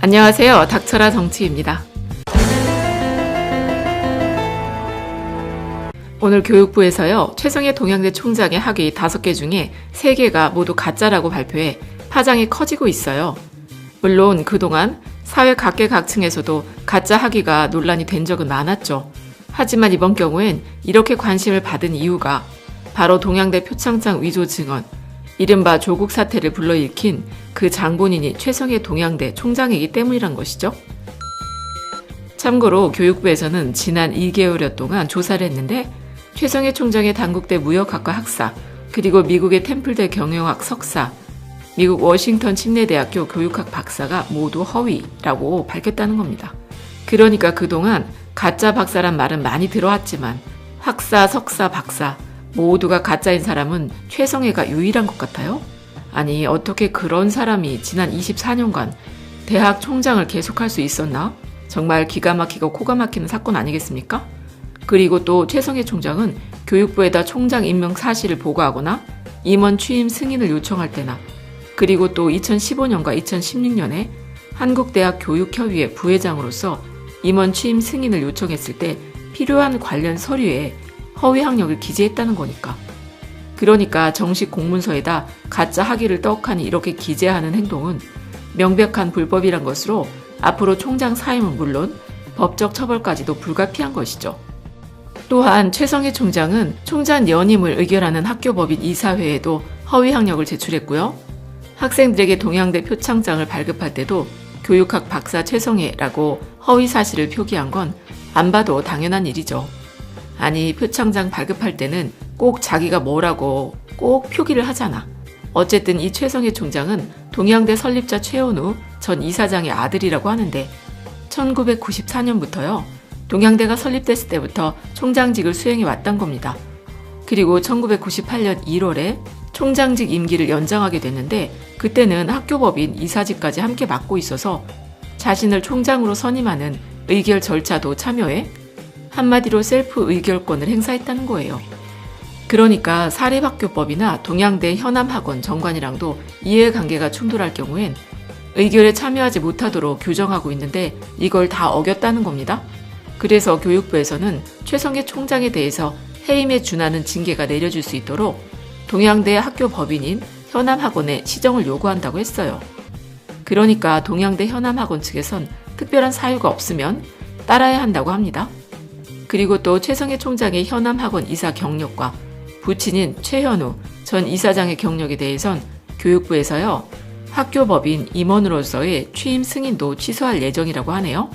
안녕하세요. 닥쳐라 정치입니다. 오늘 교육부에서요. 최성해 동양대 총장의 학위 5개 중에 3개가 모두 가짜라고 발표해 파장이 커지고 있어요. 물론 그동안 사회 각계각층에서도 가짜 학위가 논란이 된 적은 많았죠. 하지만 이번 경우엔 이렇게 관심을 받은 이유가 바로 동양대 표창장 위조 증언, 이른바 조국 사태를 불러일으킨 그 장본인이 최성해 동양대 총장이기 때문이란 것이죠. 참고로 교육부에서는 지난 2개월여 동안 조사를 했는데 최성해 총장의 단국대 무역학과 학사, 그리고 미국의 템플대 경영학 석사, 미국 워싱턴 침례대학교 교육학 박사가 모두 허위라고 밝혔다는 겁니다. 그러니까 그동안 가짜 박사란 말은 많이 들어왔지만 학사, 석사, 박사 모두가 가짜인 사람은 최성해가 유일한 것 같아요? 아니, 어떻게 그런 사람이 지난 24년간 대학 총장을 계속할 수 있었나? 정말 기가 막히고 코가 막히는 사건 아니겠습니까? 그리고 또 최성해 총장은 교육부에다 총장 임명 사실을 보고하거나 임원 취임 승인을 요청할 때나, 그리고 또 2015년과 2016년에 한국대학 교육협의회 부회장으로서 임원 취임 승인을 요청했을 때 필요한 관련 서류에 허위 학력을 기재했다는 거니까. 그러니까 정식 공문서에다 가짜 학위를 떡하니 이렇게 기재하는 행동은 명백한 불법이란 것으로 앞으로 총장 사임은 물론 법적 처벌까지도 불가피한 것이죠. 또한 최성해 총장은 총장 연임을 의결하는 학교법인 이사회에도 허위 학력을 제출했고요. 학생들에게 동양대 표창장을 발급할 때도 교육학 박사 최성해라고 허위 사실을 표기한 건 안 봐도 당연한 일이죠. 아니, 표창장 발급할 때는 꼭 자기가 뭐라고 꼭 표기를 하잖아. 어쨌든 이 최성해 총장은 동양대 설립자 최원우 전 이사장의 아들이라고 하는데 1994년부터요. 동양대가 설립됐을 때부터 총장직을 수행해 왔단 겁니다. 그리고 1998년 1월에 총장직 임기를 연장하게 됐는데 그때는 학교법인 이사직까지 함께 맡고 있어서 자신을 총장으로 선임하는 의결 절차도 참여해 한마디로 셀프 의결권을 행사했다는 거예요. 그러니까 사립학교법이나 동양대 현암학원 정관이랑도 이해관계가 충돌할 경우엔 의결에 참여하지 못하도록 규정하고 있는데 이걸 다 어겼다는 겁니다. 그래서 교육부에서는 최성해 총장에 대해서 해임에 준하는 징계가 내려질 수 있도록 동양대 학교법인인 현암학원에 시정을 요구한다고 했어요. 그러니까 동양대 현암학원 측에선 특별한 사유가 없으면 따라야 한다고 합니다. 그리고 또 최성해 총장의 현암학원 이사 경력과 부친인 최현우 전 이사장의 경력에 대해선 교육부에서요. 학교법인 임원으로서의 취임 승인도 취소할 예정이라고 하네요.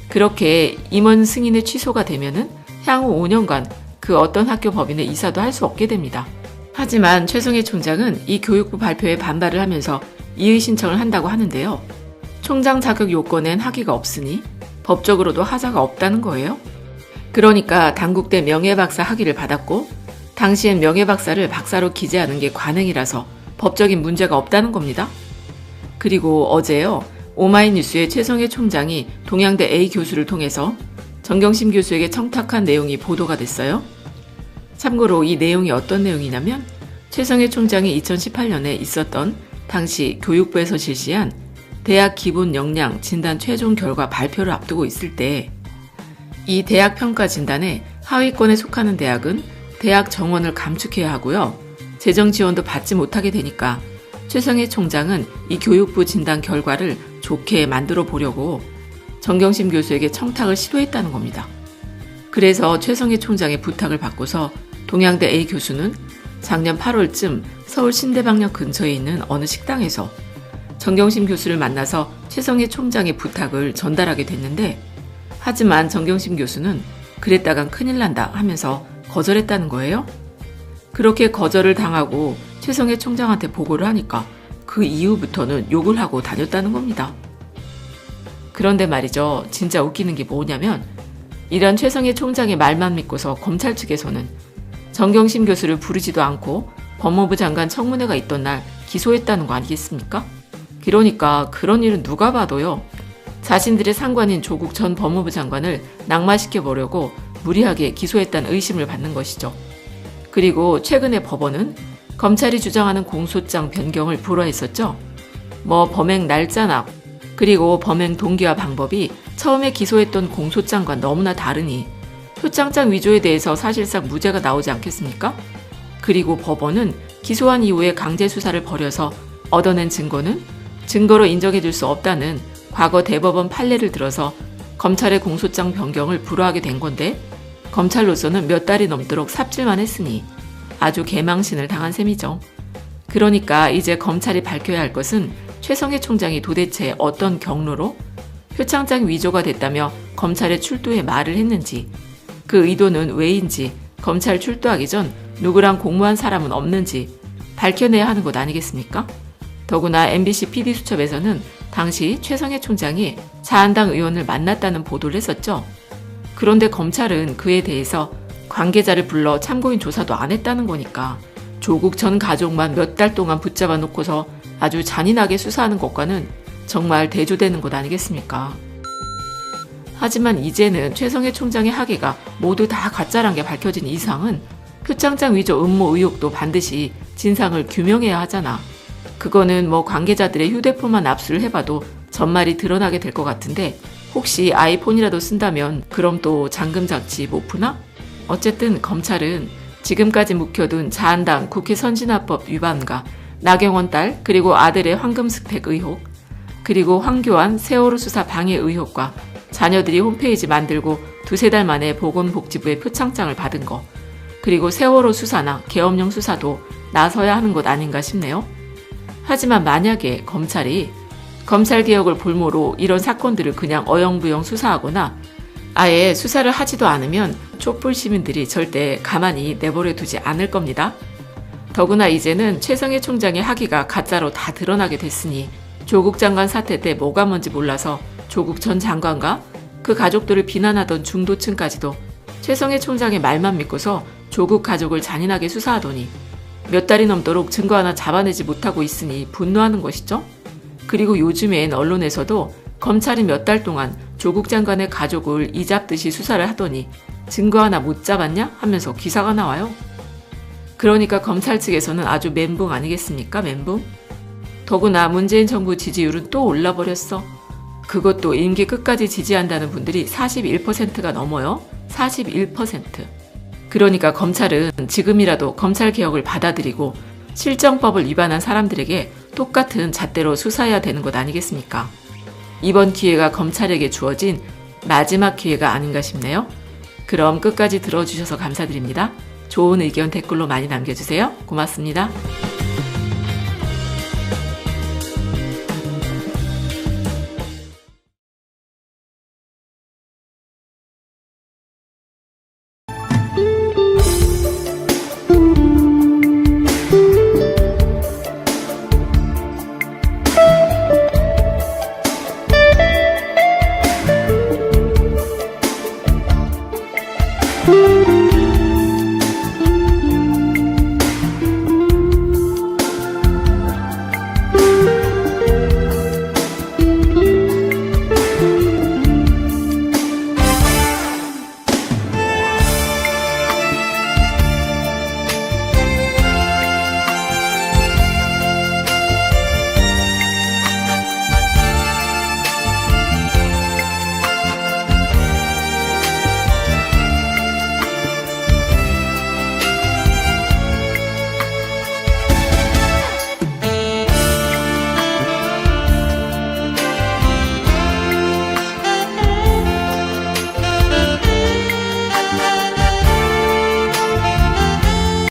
그렇게 임원 승인의 취소가 되면은 향후 5년간 그 어떤 학교법인의 이사도 할 수 없게 됩니다. 하지만 최성해 총장은 이 교육부 발표에 반발을 하면서 이의 신청을 한다고 하는데요. 총장 자격 요건엔 학위가 없으니 법적으로도 하자가 없다는 거예요. 그러니까 단국대 명예박사 학위를 받았고 당시엔 명예박사를 박사로 기재하는 게 관행이라서 법적인 문제가 없다는 겁니다. 그리고 어제요. 오마이뉴스의 최성해 총장이 동양대 A 교수를 통해서 정경심 교수에게 청탁한 내용이 보도가 됐어요. 참고로 이 내용이 어떤 내용이냐면 최성해 총장이 2018년에 있었던 당시 교육부에서 실시한 대학 기본 역량 진단 최종 결과 발표를 앞두고 있을 때 이 대학 평가 진단에 하위권에 속하는 대학은 대학 정원을 감축해야 하고요. 재정 지원도 받지 못하게 되니까 최성해 총장은 이 교육부 진단 결과를 좋게 만들어 보려고 정경심 교수에게 청탁을 시도했다는 겁니다. 그래서 최성해 총장의 부탁을 받고서 동양대 A 교수는 작년 8월쯤 서울 신대방역 근처에 있는 어느 식당에서 정경심 교수를 만나서 최성해 총장의 부탁을 전달하게 됐는데 하지만 정경심 교수는 그랬다간 큰일 난다 하면서 거절했다는 거예요. 그렇게 거절을 당하고 최성해 총장한테 보고를 하니까 그 이후부터는 욕을 하고 다녔다는 겁니다. 그런데 말이죠. 진짜 웃기는 게 뭐냐면 이런 최성해 총장의 말만 믿고서 검찰 측에서는 정경심 교수를 부르지도 않고 법무부 장관 청문회가 있던 날 기소했다는 거 아니겠습니까? 그러니까 그런 일은 누가 봐도요. 자신들의 상관인 조국 전 법무부 장관을 낙마시켜보려고 무리하게 기소했다는 의심을 받는 것이죠. 그리고 최근에 법원은 검찰이 주장하는 공소장 변경을 불허했었죠. 범행 날짜나 그리고 범행 동기와 방법이 처음에 기소했던 공소장과 너무나 다르니 표창장 위조에 대해서 사실상 무죄가 나오지 않겠습니까? 그리고 법원은 기소한 이후에 강제 수사를 벌여서 얻어낸 증거는 증거로 인정해줄 수 없다는 과거 대법원 판례를 들어서 검찰의 공소장 변경을 불허하게 된 건데, 검찰로서는 몇 달이 넘도록 삽질만 했으니 아주 개망신을 당한 셈이죠. 그러니까 이제 검찰이 밝혀야 할 것은 최성해 총장이 도대체 어떤 경로로 표창장 위조가 됐다며 검찰에 출두해 말을 했는지, 그 의도는 왜인지 검찰 출두하기 전 누구랑 공모한 사람은 없는지 밝혀내야 하는 것 아니겠습니까? 더구나 MBC PD수첩에서는 당시 최성해 총장이 자한당 의원을 만났다는 보도를 했었죠. 그런데 검찰은 그에 대해서 관계자를 불러 참고인 조사도 안 했다는 거니까 조국 전 가족만 몇 달 동안 붙잡아 놓고서 아주 잔인하게 수사하는 것과는 정말 대조되는 것 아니겠습니까? 하지만 이제는 최성해 총장의 학예가 모두 다 가짜란 게 밝혀진 이상은 표창장 위조 음모 의혹도 반드시 진상을 규명해야 하잖아. 그거는 뭐 관계자들의 휴대폰만 압수를 해봐도 전말이 드러나게 될 것 같은데, 혹시 아이폰이라도 쓴다면 그럼 또 잠금장치 못 푸나? 어쨌든 검찰은 지금까지 묵혀둔 자한당 국회 선진화법 위반과 나경원 딸 그리고 아들의 황금스택 의혹, 그리고 황교안 세월호 수사 방해 의혹과 자녀들이 홈페이지 만들고 두세 달 만에 보건복지부의 표창장을 받은 거, 그리고 세월호 수사나 계엄령 수사도 나서야 하는 것 아닌가 싶네요. 하지만 만약에 검찰이 검찰개혁을 볼모로 이런 사건들을 그냥 어영부영 수사하거나 아예 수사를 하지도 않으면 촛불 시민들이 절대 가만히 내버려 두지 않을 겁니다. 더구나 이제는 최성해 총장의 학위가 가짜로 다 드러나게 됐으니 조국 장관 사태 때 뭐가 뭔지 몰라서 조국 전 장관과 그 가족들을 비난하던 중도층까지도 최성해 총장의 말만 믿고서 조국 가족을 잔인하게 수사하더니 몇 달이 넘도록 증거 하나 잡아내지 못하고 있으니 분노하는 것이죠. 그리고 요즘엔 언론에서도 검찰이 몇 달 동안 조국 장관의 가족을 이잡듯이 수사를 하더니 증거 하나 못 잡았냐? 하면서 기사가 나와요. 그러니까 검찰 측에서는 아주 멘붕 아니겠습니까? 멘붕? 더구나 문재인 정부 지지율은 또 올라버렸어. 그것도 임기 끝까지 지지한다는 분들이 41%가 넘어요. 41%. 그러니까 검찰은 지금이라도 검찰개혁을 받아들이고 실정법을 위반한 사람들에게 똑같은 잣대로 수사해야 되는 것 아니겠습니까? 이번 기회가 검찰에게 주어진 마지막 기회가 아닌가 싶네요. 그럼 끝까지 들어주셔서 감사드립니다. 좋은 의견 댓글로 많이 남겨주세요. 고맙습니다.